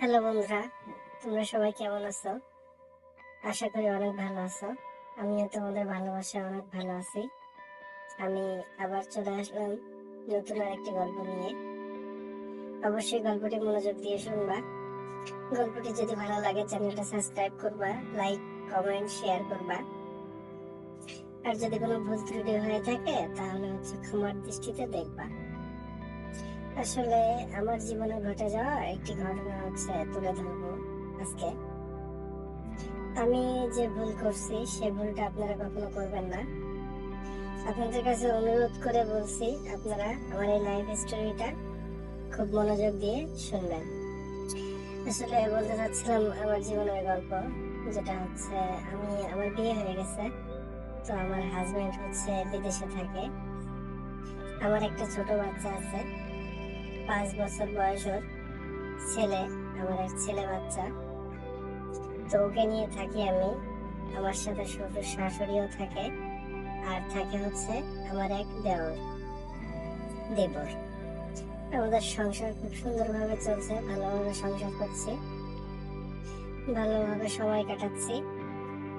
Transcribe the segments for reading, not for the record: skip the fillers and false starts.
Hello বন্ধুরা, তোমরা সবাই কেমন আছো? আশা করি অনেক ভালো আছো। আমিও তোমাদের ভালোবাসায় অনেক ভালো আছি। আমি আবার চলে আসলাম নতুন আরেকটি গল্প নিয়ে। অবশ্যই গল্পটি মনোযোগ দিয়ে শুনবা। গল্পটি যদি ভালো লাগে চ্যানেলটা সাবস্ক্রাইব করবা, লাইক, কমেন্ট, শেয়ার করবা। আর যদি কোনো ভুল ত্রুটি হয়ে থাকে তাহলে ক্ষমার দৃষ্টিতে দেখবা। আসলে আমার জীবনে ঘটে যাওয়া একটি ঘটনা তুলে ধরবো আজকে। আমি যে ভুল করছি সে ভুলটা আপনারা কখনো করবেন না। আপনাদের কাছে অনুরোধ করে বলছি, আপনারা আমার এই লাইফ স্টোরিটা খুব মনোযোগ দিয়ে শুনবেন। আসলে বলতে চাচ্ছিলাম আমার জীবনের গল্প, যেটা আমার বিয়ে হয়ে গেছে। তো আমার হাজবেন্ড বিদেশে থাকে। আমার একটা ছোট বাচ্চা আছে, 5 বছর বয়স ওর। ছেলে, আমার এক ছেলে বাচ্চা। তো ওকে নিয়ে থাকি আমি। আমার সাথে শ্বশুর শাশুড়িও থাকে, আর থাকে আমার এক দেবর। আমাদের সংসার খুব সুন্দরভাবে চলছে, ভালোভাবে সংসার করছি, ভালোভাবে সময় কাটাচ্ছি,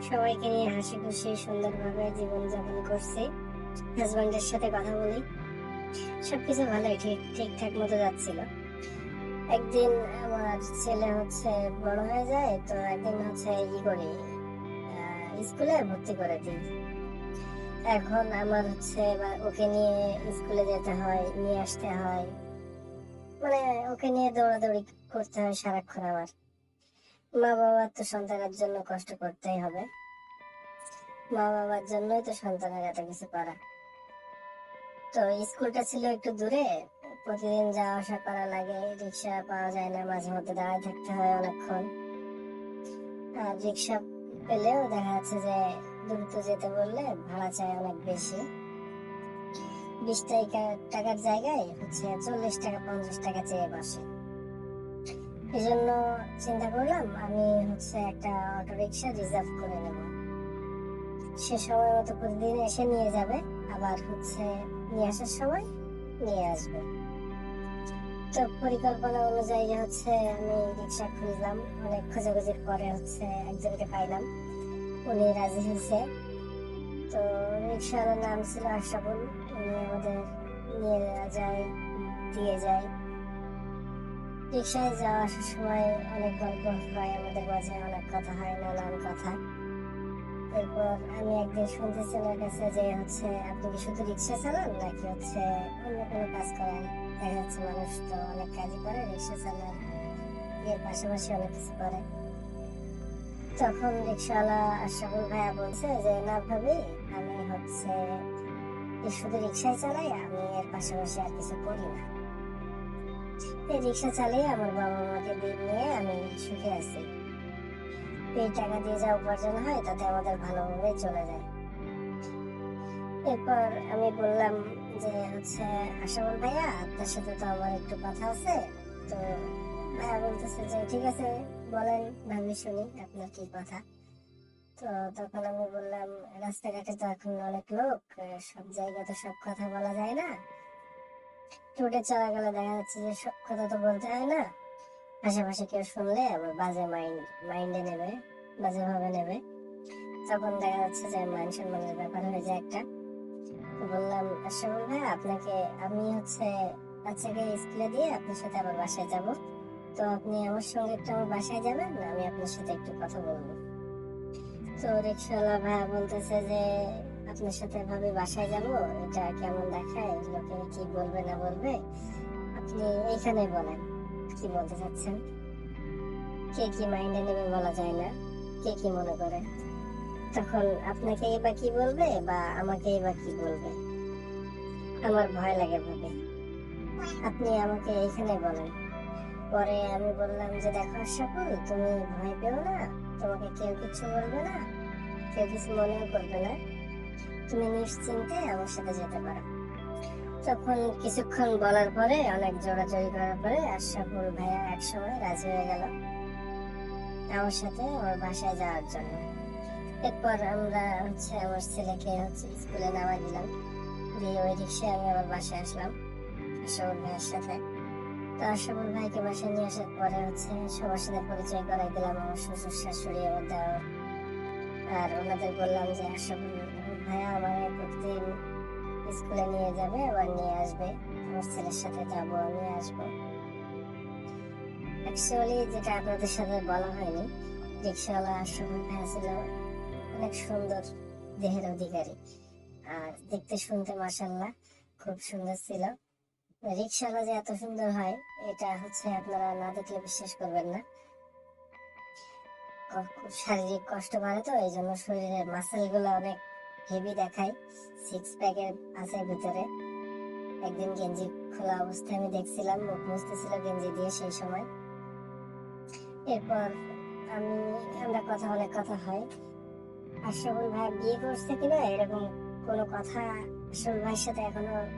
সবাইকে নিয়ে হাসি খুশি সুন্দরভাবে জীবনযাপন করছি। হাজবেন্ডের সাথে কথা বলি, সবকিছু ভালোই ঠিকঠাক মতো যাচ্ছিল। একদিন আমার ছেলে বড় হয়ে যায়, তো একদিন স্কুলে ভর্তি করে দিই। এখন আমার ওকে নিয়ে স্কুলে যেতে হয়, নিয়ে আসতে হয়, মানে ওকে নিয়ে দৌড়াদৌড়ি করতে হয় সারাক্ষণ। আমার মা বাবার তো সন্তানের জন্য কষ্ট করতেই হবে, মা বাবার জন্যই তো সন্তানের এত কিছু করা। তো স্কুলটা ছিল একটু দূরে, প্রতিদিন যাওয়া আসা করা লাগে, রিক্সা পাওয়া যায় না, মাঝে মধ্যে দাঁড়ায় থাকতে হয় অনেকক্ষণ। আর রিক্সা পেলেও দেখা যাচ্ছে যে দ্রুত যেতে বললে ভাড়া চায় অনেক বেশি। 20 টাকার জায়গায় 40 টাকা 50 টাকা চেয়ে বসে। এই জন্য চিন্তা করলাম আমি একটা অটো রিক্সা রিজার্ভ করে নেব। সে সময় মতো প্রতিদিন এসে নিয়ে যাবে, আবার নিয়ে আসার সময় নিয়ে আসবে। তো পরিকল্পনা অনুযায়ী আমি রিক্সা খুঁজলাম। অনেক খোঁজাখুঁজির পরে একজনকে পাইলাম, উনি রাজি হয়েছে। তো রিক্সাওয়ালার নাম ছিল আশরাফুল। উনি আমাদের নিয়ে যায়, দিয়ে যায়। রিক্সায় যাওয়া আসার সময় অনেক গল্প হয় আমাদের মাঝে, অনেক কথা হয়, নানান কথা। এরপর আমি একদিন শুনতেছি ওনার কাছে যে আপনি কি শুধু রিক্সা চালান নাকি অন্য কোনো কাজ করেন? দেখা যাচ্ছে মানুষ তো অনেক কাজই করে, রিক্সা চালান এর পাশাপাশি অনেক কিছু করে। তখন রিক্সাওয়ালা আশরাফুল ভাইয়া বলছে যে না ভাবি, আমি শুধু রিক্সায় চালাই, আমি এর পাশাপাশি আর কিছু করি না। এই রিক্সা চালিয়ে আমার বাবা মাকে দিন নিয়ে আমি সুখে আছি। এই টাকা দিয়ে যা উপার্জন হয় তাতে আমাদের ভালোভাবে চলে যায়। এরপর আমি বললাম যে আশরাফুল ভাইয়া, আপনার সাথে তো আমার একটু কথা আছে। তো ভাইয়া বলতেছে যে ঠিক আছে, বলেন ভাবি, শুনি আপনার কি কথা। তো তখন আমি বললাম, রাস্তাঘাটে তো এখন অনেক লোক, সব জায়গায় তো সব কথা বলা যায় না। রোডে চলাকালে দেখা যাচ্ছে যে সব কথা তো বলতে হয় না, আশেপাশে কেউ শুনলে আবার বাজে মাইন্ডে নেবে, বাজে ভাবে নেবে। তখন দেখা যাচ্ছে যে মান সম্মানের ব্যাপার হয়ে যায় একটা। বললাম, আশরাফুল ভাই, আপনাকে আমি বাচ্চাকে স্কুলে দিয়ে আপনার সাথে আবার বাসায় যাব। তো আপনি আমার সঙ্গে একটু আমার বাসায় যাবেন, আমি আপনার সাথে একটু কথা বলবো। তো রিক্সাওয়ালা ভাইয়া বলতেছে যে আপনার সাথে ভাবে বাসায় যাব, এটা কেমন দেখায়, লোকে কি বলবে না বলবে, আপনি এইখানে বলেন কি বলতে চাচ্ছেন। কে কি মাইন্ডে নেবে বলা যায় না, কে কি মনে করে। তখন আপনাকে বা কি বলবে বা আমাকে বা কি বলবে, আমার ভয় লাগে ভাবে, আপনি আমাকে এইখানে বলেন। পরে আমি বললাম যে দেখো আশরাফুল, তুমি ভয় পেও না, তোমাকে কেউ কিছু বলবে না, কেউ কিছু মনেও করবে না, তুমি নিশ্চিন্তে আমার সাথে যেতে পারো। তখন কিছুক্ষণ বলার পরে, অনেক জোরাজোরি করার পরে আশরাফুল ভাইয়া একসময় রাজি হয়ে গেল আমার সাথে আমার বাসায় যাওয়ার জন্য। এরপর আমরা আমার ছেলেকে স্কুলে নামাই দিলাম, দিয়ে ওই রিক্সায় আমি আবার বাসায় আসলাম আশরাফুল ভাইয়ের সাথে। তো আশরাফুল ভাইকে বাসায় নিয়ে আসার পরে সবার সাথে পরিচয় করাই দিলাম, আমার শ্বশুর শাশুড়ি আমার দেওয়ার। আর ওনাদের বললাম যে আশরাফুল ভাইয়া আমার প্রতিদিন স্কুলে নিয়ে যাবে, আবার নিয়ে আসবে, আমার ছেলের সাথে যাবো, আমি আসবো। অ্যাকচুয়ালি যেটা আপনাদের সাথে বলা হয়নি, রিক্সাওয়ালা আশরাফুল ভাইয়া ছিল অনেক সুন্দর দেহের অধিকারী, আর দেখতে শুনতে মাশাআল্লাহ খুব সুন্দর ছিল। রিক্সাওয়ালা যে এত সুন্দর হয় এটা আপনারা না দেখলে বিশ্বাস করবেন না। শারীরিক কষ্ট বাড়ে তো, এই জন্য শরীরের মাসেল গুলো অনেক হেভি দেখায়, 6 প্যাকের আছে ভিতরে। একদিন গেঞ্জি খোলা অবস্থায় আমি দেখছিলাম, মুখ মুছতেছিল গেঞ্জি দিয়ে সেই সময়। এরপর আমরা অনেক কথা হয়। আশরাফুল ভাই বিয়ে করছে কিনা এরকম কোনো কথা আশরাফুল ভাইয়ের সাথে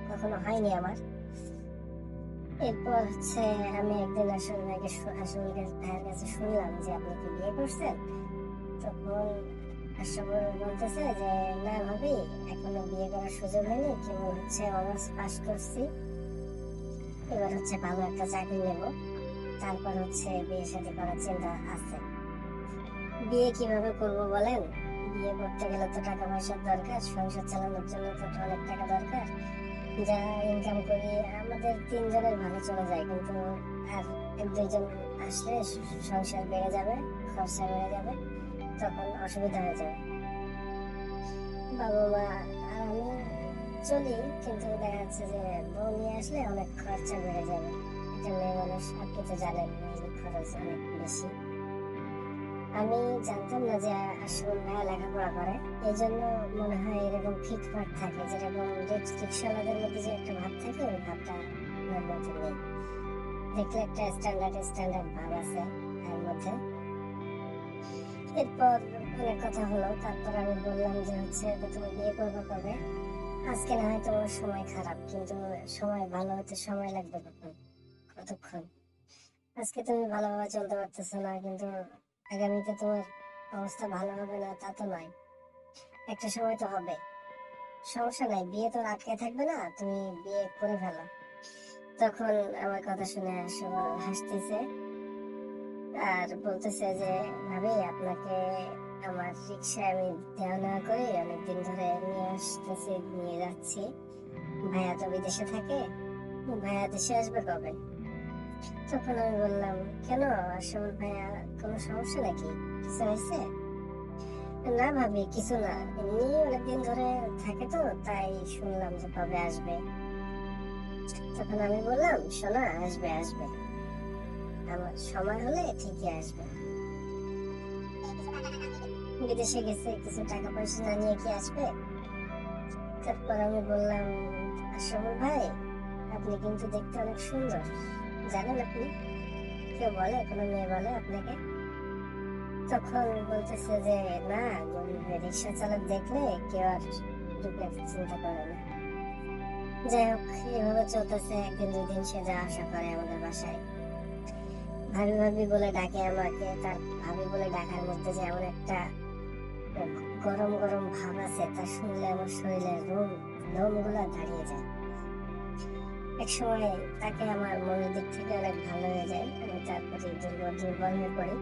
কখনো হয়নি আমার। এরপর আমি একদিন আশরাফুল ভাইয়ের কাছে শুনলাম যে আপনি কি বিয়ে করছেন? তখন আশরাফুল বলতেছে যে না ভাবি, এখনো বিয়ে করার সুযোগ হয়নি, কেবল অনার্স পাস করছি, এবার ভালো একটা চাকরি নেব, তারপর বিয়ে শাদী করার চিন্তা আছে। বিয়ে কিভাবে করব বলেন? বিয়ে করতে গেলে তো টাকা পয়সার দরকার, সংসার চালানোর জন্য তো অনেক টাকা দরকার। যা ইনকাম করি আমাদের 3 জনের ভালো চলে যায়, কিন্তু আর 1-2 জন আসলে সংসার বেড়ে যাবে, খরচা বেড়ে যাবে, তখন অসুবিধা হয়ে যাবে। বাবা মা আর আমি চলি, কিন্তু দেখা যাচ্ছে যে বউ নিয়ে আসলে অনেক খরচা বেড়ে যাবে। একটা মেয়ে মানুষ, আপনি তো জানেন খরচ অনেক বেশি। আমি জানতাম না যে আশরাফুল ভাইয়া লেখাপড়া করে, এই জন্য মনে হয় এরকম ফিটফাট থাকে, যেরকম রিক্সাওয়ালাদের মধ্যে যে একটা ভাব থাকে, ওই ভাবটা আমার মধ্যে নেই। দেখলে একটা স্ট্যান্ডার্ড ভাব আছে এর মধ্যে। এরপর অনেক কথা হলো, তারপর আমি বললাম যে তুমি বিয়ে করবে কবে? আজকে না হয় তোমার সময় খারাপ, কিন্তু সময় ভালো হতে সময় লাগবে কতক্ষণ? আজকে তুমি ভালোভাবে চলতে পারতেছো না, কিন্তু আগামীতে তোমার অবস্থা ভালো হবে না তা তো নয়, একটা সময় তো হবে। সমস্যা নাই, বিয়ে তো আটকে থাকবে না, তুমি বিয়ে করে ফেলো। তখন আমার কথা শুনে হাসতেছে আর বলতেছে যে ভাবি, আপনাকে আমার রিক্সায় আমি দেওয়া নেওয়া করে অনেকদিন ধরে নিয়ে যাচ্ছি। ভাইয়া তো বিদেশে থাকে, ভাইয়া দেশে আসবে কবে? তখন আমি বললাম, কেন আশরাফুল ভাইয়া, কোনো সমস্যা নাকি, কিছু হয়েছে? না ভাবি, কিছু না, এমনি অনেকদিন ধরে থাকে তো, তাই শুনলাম যে কবে আসবে। তখন আমি বললাম, শোনা, আসবে, আমার সময় হলে ঠিকই আসবে। বিদেশে গেছে, কিছু টাকা পয়সা না নিয়ে কি আসবে? তারপর আমি বললাম, আশরাফুল ভাই, আপনি কিন্তু দেখতে অনেক সুন্দর, জানেন আপনি? কেউ বলে, কোনো মেয়ে বলে আপনাকে? তখন বলতেছে যে না, রিক্সা চালক দেখলে কেউ আর রূপে চিন্তা করে না। যাই হোক, এইভাবে চলতেছে। 1-2 দিন সে যা আসা করে আমাদের বাসায়, ভাবি ভাবি বলে ডাকে আমাকে। তার ভাবি বলে ডাকার মধ্যে যে এমন একটা গরম গরম ভাব আছে, তা শুনলে আমার শরীরের লোম গুলা দাঁড়িয়ে যায়। এক সময় তাকে আমার মনের দিক থেকে অনেক ভালো হয়ে যায়, আমি তার প্রতি দুর্বল হয়ে পড়ি।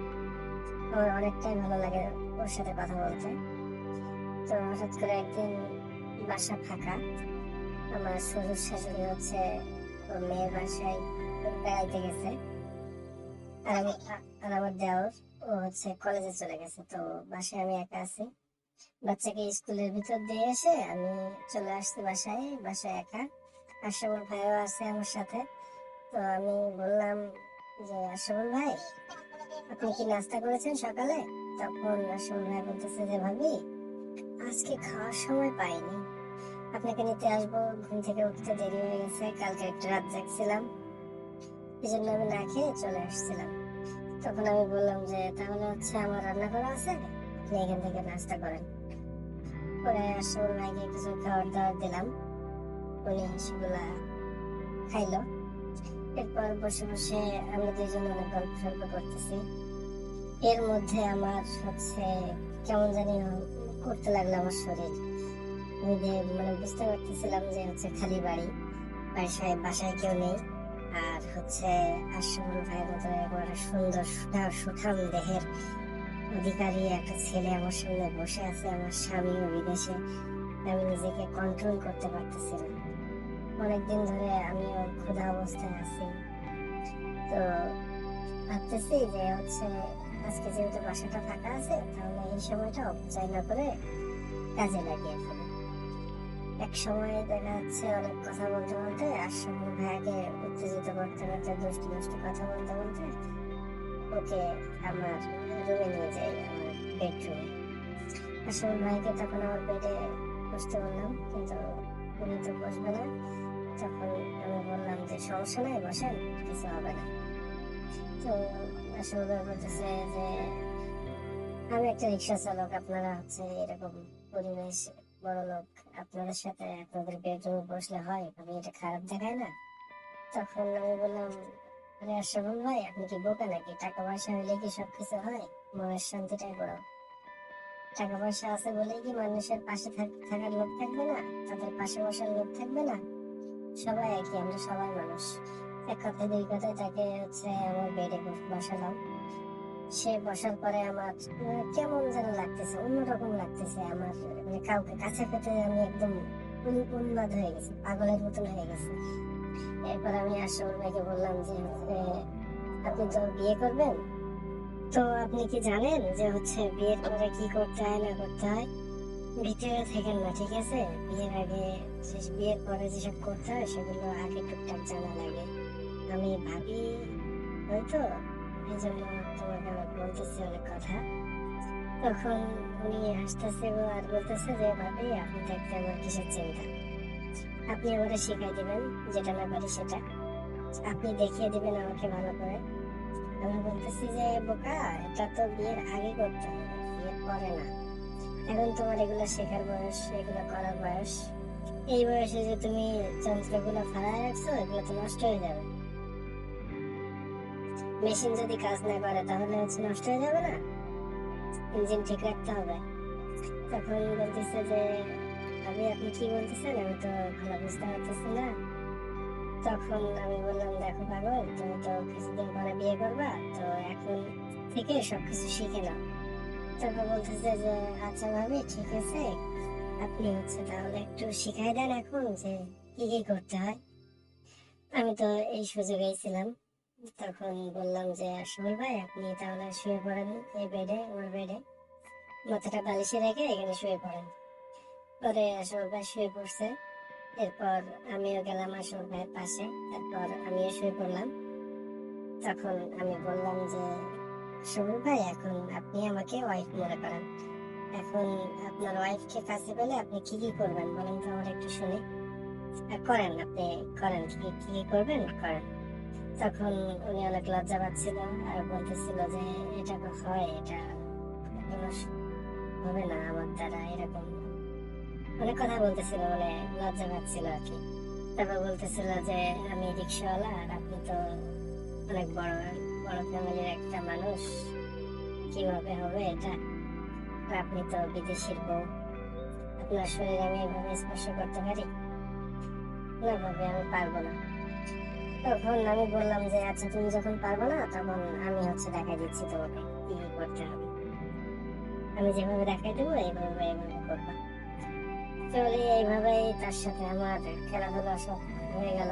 আমার অনেকটাই ভালো লাগে ওর সাথে কথা বলতে। তো হঠাৎ করে একদিন বাসা ফাঁকা, আমার শ্বশুর শাশুড়ি ওর মেয়ের বাসায় বেড়াইতে গেছে, আর আমার দেওর ও কলেজে চলে গেছে। তো বাসায় আমি একা আছি, বাচ্চাকে স্কুলের ভিতর দিয়ে এসে আমি চলে আসছি বাসায় একা। আশরাফুল ভাইও আছে আমার সাথে। তো আমি বললাম যে আশরাফুল ভাই, আপনি কি নাস্তা করেছেন সকালে? তখন আশরাফুল ভাই বলতেছে যে ভাবি, আজকে খাওয়ার সময় পাইনি, আপনাকে নিতে আসবো, ঘুম থেকে উঠতে দেরি হয়ে গেছে, কালকে একটা রাত জাগছিলাম, এই জন্য আমি না খেয়ে চলে আসছিলাম। তখন আমি বললাম যে তাহলে আমার রান্না করা আছে, আপনি এখান থেকে নাস্তা করেন। পরে আশরাফুল ভাইকে কিছু খাবার দাবার দিলাম, উনি সেগুলা খাইলো। এরপর বসে বসে আমরা দুজন অনেক গল্প সল্প করতেছি। এর মধ্যে আমার কেমন জানি করতে লাগলো আমার শরীর। আমি বুঝতে পারতেছিলাম যে খালি বাড়ি, বাসায় কেউ নেই, আর হচ্ছে আশরাফুল ভাইয়ের মতো একেবারে সুন্দর সুঠাম দেহের অধিকারী একটা ছেলে আমার সামনে বসে আছে, আমার স্বামীও বিদেশে। আমি নিজেকে কন্ট্রোল করতে পারতেছি না। অনেকদিন ধরে আমিও ক্ষুধা অবস্থায় আছি। তো ভাবতেছি যে হচ্ছে আজকে যেহেতু বাসাটা ফাঁকা আছে, তাহলে এই সময়টা অপচয় না করে কাজে লাগিয়ে ফেলি। এক সময় দেখা যাচ্ছে অনেক কথা বলতে বলতে আশরাফুল ভাইয়াকে উত্তেজিত করতে করতে দুষ্টু দুষ্টু কথা বলতে বলতে ওকে আমার রুমে নিয়ে যাই, আমার বেডরুমে। আশরাফুল ভাইকে তখন আমার বেডে বসতে বললাম, কিন্তু উনি তো বসবে না। তখন আমি বললাম যে সমস্যা নাই, বসেন, কিছু হবে না। তো আশরাফুল ভাই বলতেছে যে আমি একটা রিক্সা চালক, আপনারা হচ্ছে এরকম পরিবেশ বড় লোক, আপনাদের সাথে আপনাদের বেডরুমে বসলে হয়? আমি এটা খারাপ দেখায় না? তখন আমি বললাম, আরে আশরাফুল ভাই, আপনি কি বোকা নাকি? টাকা পয়সা হইলে কি সবকিছু হয়? মনের শান্তিটাই বড়। টাকা পয়সা আছে বলেই কি মানুষের পাশে থাকার লোক থাকবে না? তাদের পাশে বসার লোক থাকবে না? সবাই একই, আমরা সবাই মানুষ। এক কথায় দুই কথায় তাকে হচ্ছে আমার বেডে বসালাম। সে বসার পরে আমার কেমন যেন লাগতেছে, অন্যরকম লাগতেছে। আমার মানে কাউকে কাছে পেতে আমি একদম উন্মাদ হয়ে গেছি, পাগলের মতন হয়ে গেছি। এরপর আমি আশরাফুল ভাইকে বললাম যে আপনি তো বিয়ে করবেন, তো আপনি কি জানেন যে হচ্ছে বিয়ের পরে কি করতে হয় না করতে হয়? ভিতরে থাকেন না, ঠিক আছে? বিয়ের আগে বিয়ের পরে যেসব করতে হয় সেগুলো আগে টুকটাক জানা লাগে। আমি ভাবি হয়তো, এই জন্য তোমাকে আমি বলতেছি অনেক কথা। তখন উনি হাসতেছে আর বলতেছে যে ভাবি, আপনি থাকতে আমার কিসের চিন্তা? আপনি আমাকে শিখাই দিবেন, যেটা না পারি সেটা আপনি দেখিয়ে দিবেন আমাকে ভালো করে। আমি বলতেছি যে বোকা, এটা তো বিয়ের আগে করতে হবে, বিয়ের পরে না। এখন তোমার এগুলো শেখার বয়স, এগুলো করার বয়স। এই বয়সে যে তুমি যন্ত্রগুলো ফালায় রাখছো, এগুলো তো নষ্ট হয়ে যাবে। মেশিন যদি কাজ না করে তাহলে হচ্ছে নষ্ট হয়ে যাবে না? ইঞ্জিন ঠিক রাখতে হবে। তখন বলতেছে যে ভাবি, আপনি কি বলতেছেন? আমি তো ভালো বুঝতে পারতেছি না। তখন আমি বললাম, দেখো পাগল, তুমি তো কিছুদিন পরে বিয়ে করবা, তো এখন থেকে সবকিছু শিখে নাও। তারপর বলতেছে যে আচ্ছা ভাবি, ঠিক আছে, আপনি হচ্ছে তাহলে একটু শিখাই দেন এখন যে কি কি করতে হয়। আমি তো এই সুযোগেই ছিলাম। তখন বললাম যে আশরাফুল ভাই, আপনি তাহলে শুয়ে পড়েন এই বেডে, আমার বেডে, মাথাটা বালিশে রেখে এখানে শুয়ে পড়েন। পরে আশরাফুল ভাই শুয়ে পড়ছে। এরপর আমিও গেলাম আশরাফুল ভাইয়ের পাশে, তারপর আমিও শুয়ে পড়লাম। তখন আমি বললাম যে আশরাফুল ভাই, এখন আপনি আমাকে ওয়াইফ মনে করেন। এখন আপনার ওয়াইফকে কাছে পেলে আপনি কি কি করবেন বলেন তো, আমার একটু শুনি। করেন, আপনি করেন, কি কি করবেন করেন। তখন উনি অনেক লজ্জা পাচ্ছিল আর বলতেছিল যে এটা তো হয়, এটা কখনো হবে না আমার দ্বারা, এরকম অনেক কথা বলতেছিল, মানে লজ্জা পাচ্ছিল আর কি। তারপর বলতেছিল যে আমি রিক্সাওয়ালা আর আপনি তো অনেক বড় বড় ফ্যামিলির একটা মানুষ, কিভাবে হবে এটা? আর আপনি তো বিদেশির বউ, আপনার শরীর আমি এভাবে স্পর্শ করতে পারি না? ভাবে আমি পারবো না। তখন আমি বললাম যে আচ্ছা, তুমি যখন পারবো না তখন আমি হচ্ছে দেখাই দিচ্ছি তোমাকে কি কি করতে হবে। আমি যেভাবে দেখাই দেবো এইভাবে এইভাবে করবা। চলে এইভাবেই তার সাথে আমার খেলাধুলা সব হয়ে গেল।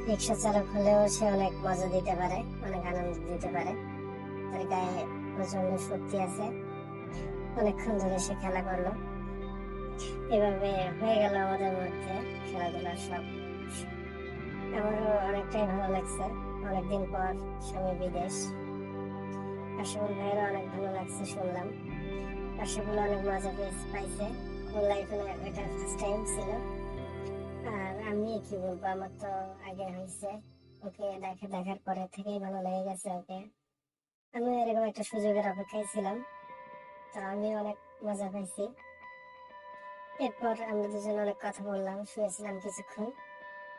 রিক্সা চালক হলেও সে অনেক মজা দিতে পারে, অনেক আনন্দ দিতে পারে। তার গায়ে প্রচন্ড শক্তি আছে। অনেকক্ষণ ধরে সে খেলা করলো। এভাবে হয়ে গেল আমাদের মধ্যে খেলাধুলা সব। আমারও অনেকটাই ভালো লাগছে, অনেকদিন পর স্বামী বিদেশ। আশরাফুল ভাইয়েরও অনেক ভালো লাগছে শুনলাম। আশরাফুল অনেক মজা পাইছে, ওর লাইফে এটা ফার্স্ট টাইম ছিল। আর আমি কি বলবো, আমার তো আগে হয়েছে, ওকে দেখার পরে থেকেই ভালো লেগে গেছে ওকে। আমি এরকম একটা সুযোগের অপেক্ষায় ছিলাম, তো আমি অনেক মজা পাইছি। এরপর আমরা দুজন অনেক কথা বললাম, শুয়েছিলাম কিছুক্ষণ।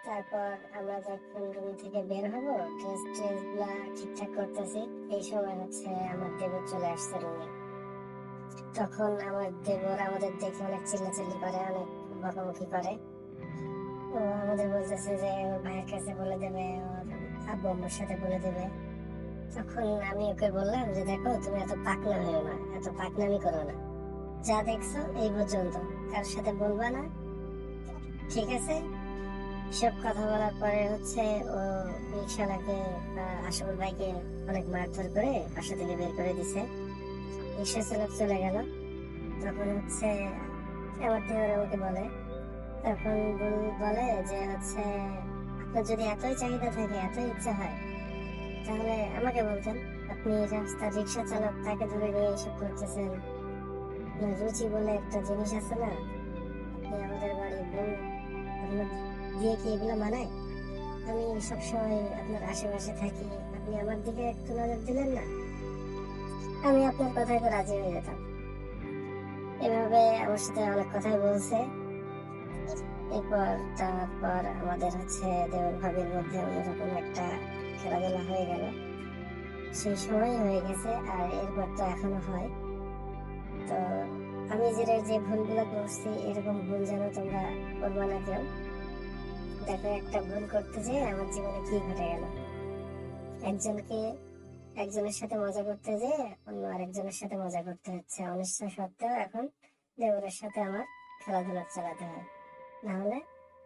তারপর আমরা যখন রুম থেকে বের হবো, ড্রেস গুলা ঠিকঠাক করতেছি, এই সময় হচ্ছে আমার দেবর চলে আসছে রুমে। তখন আমার দেবর আমাদের দেখে অনেক চিল্লাচিল্লি করে, অনেক বকাবকি করে। ও আমাদের বলতেছে যে ওর ভাইয়ের কাছে বলে দেবে, ওর আব্বু আম্মুর সাথে বলে দেবে। তখন আমি ওকে বললাম যে দেখো, তুমি এত পাকনা হয়েও না, এত পাকনামি করো না, যা দেখছো এই পর্যন্ত, কার সাথে বলবা না, ঠিক আছে? সব কথা বলার পরে ও রিক্সাওয়ালাকে, আশরাফুল ভাইকে অনেক মারধর করে বাসা থেকে বের করে দিছে। রিক্সা চালক চলে গেল। তখন আমার দেওর আমাকে বলে, তখন বলে যে আপনার যদি এতই চাহিদা থাকে, এতই ইচ্ছা হয়, তাহলে আমাকে বলতেন। আপনি রাস্তার রিক্সা চালক, তাকে ধরে নিয়ে এসব করতেছেন। আপনার রুচি বলে একটা জিনিস আছে না, আপনি আমাদের বাড়ির বউ, আপনার দিয়ে কি এগুলো মানায়? আমি সবসময় আপনার আশেপাশে থাকি, আপনি আমার দিকে একটু নজর দিলেন না, আমি আপনার কথায় তো রাজি হয়ে যেতাম। এভাবে আমার সাথে অনেক কথাই বলছে। তারপর আমাদের দেওর ভাবির মধ্যে অন্যরকম একটা খেলাধুলা হয়ে গেল। সেই সময় হয়ে গেছে, আর এরপর তো এখনো হয়। তো আমি যে ভুলগুলো করছি, এরকম ভুল যেন তোমরা করবা না কেউ। দেখো, একটা ভুল করতে যেয়ে আমার জীবনে কি ঘটে গেল। একজনকে একজনের সাথে মজা করতে যেয়ে অন্য আরেকজনের সাথে মজা করতে হচ্ছে, অনিচ্ছা সত্ত্বেও এখন দেওরের সাথে আমার খেলাধুলা চালাতে হয়। না হলে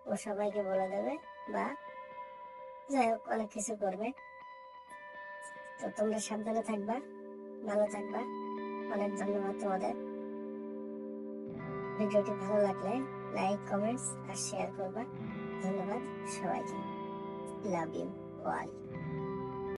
ও সবাইকে বলে দেবে, বা যাই হোক অনেক কিছু করবে। তো তোমরা সাবধানে থাকবা, ভালো থাকবা। অনেক ধন্যবাদ তোমাদের। ভিডিওটি ভালো লাগলে লাইক, কমেন্টস আর শেয়ার করবা। ধন্যবাদ সবাইকে। Love you all.